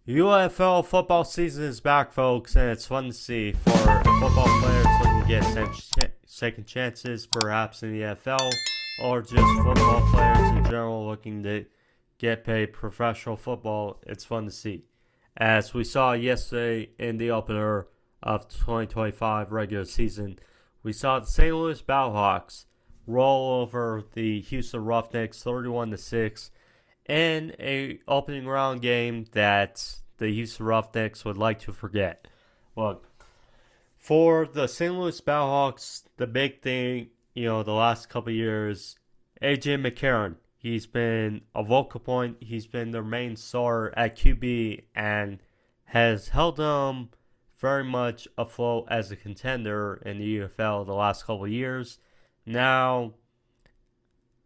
UFL football season is back, folks, and it's fun to see for football players looking to get second chances, perhaps in the NFL, or just football players in general looking to get paid professional football. It's fun to see. As we saw yesterday in the opener of 2025 regular season, we saw the St. Louis Battlehawks roll over the Houston Roughnecks 31-6 in a opening round game that the Houston Roughnecks would like to forget. Look, for the St. Louis Battlehawks, the big thing, the last couple of years, AJ McCarron, he's been a vocal point. He's been their main star at QB and has held them very much afloat as a contender in the UFL the last couple of years. Now,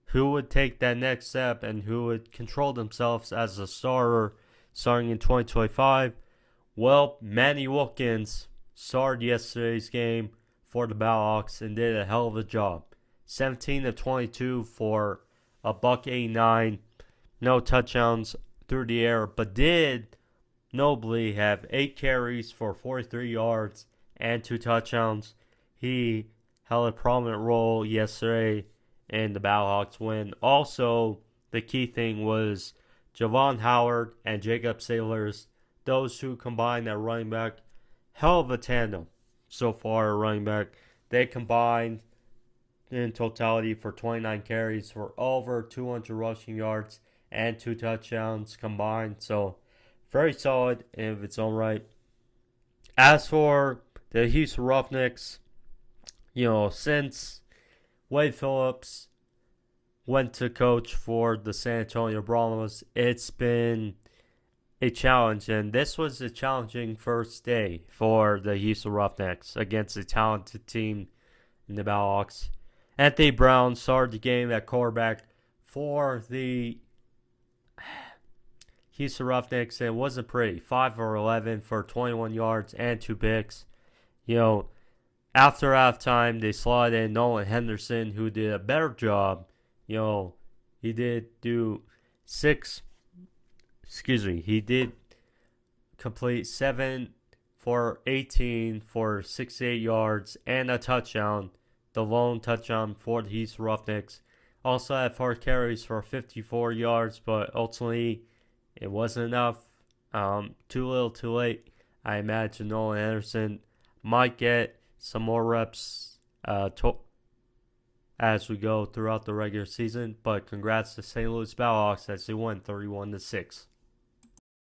who would take that next step and who would control themselves as a starter starting in 2025? Well, Manny Wilkins started yesterday's game for the Battlehawks and did a hell of a job. 17 of 22 for a $189, no touchdowns through the air, but did nobly have 8 carries for 43 yards and 2 touchdowns. He held a prominent role yesterday in the Battlehawks win. Also, the key thing was Javon Howard and Jacob Sailors. Those two combined at running back, hell of a tandem so far at running back. They combined in totality for 29 carries for over 200 rushing yards and 2 touchdowns combined. So, very solid in its own right. As for the Houston Roughnecks, since Wade Phillips went to coach for the San Antonio Brahmas, it's been a challenge, and this was a challenging first day for the Houston Roughnecks against a talented team in the Battlehawks. Anthony Brown started the game at quarterback for the Houston Roughnecks, and it wasn't pretty. 5 for 11 for 21 yards and 2 picks. After halftime, they slotted in Nolan Henderson, who did a better job. He did complete 7 for 18 for 68 yards and a touchdown. The lone touchdown for the Houston Roughnecks. Also had 4 carries for 54 yards, but ultimately it wasn't enough. Too little, too late. I imagine Nolan Henderson might get some more reps as we go throughout the regular season. But congrats to St. Louis Battlehawks as they won 31-6.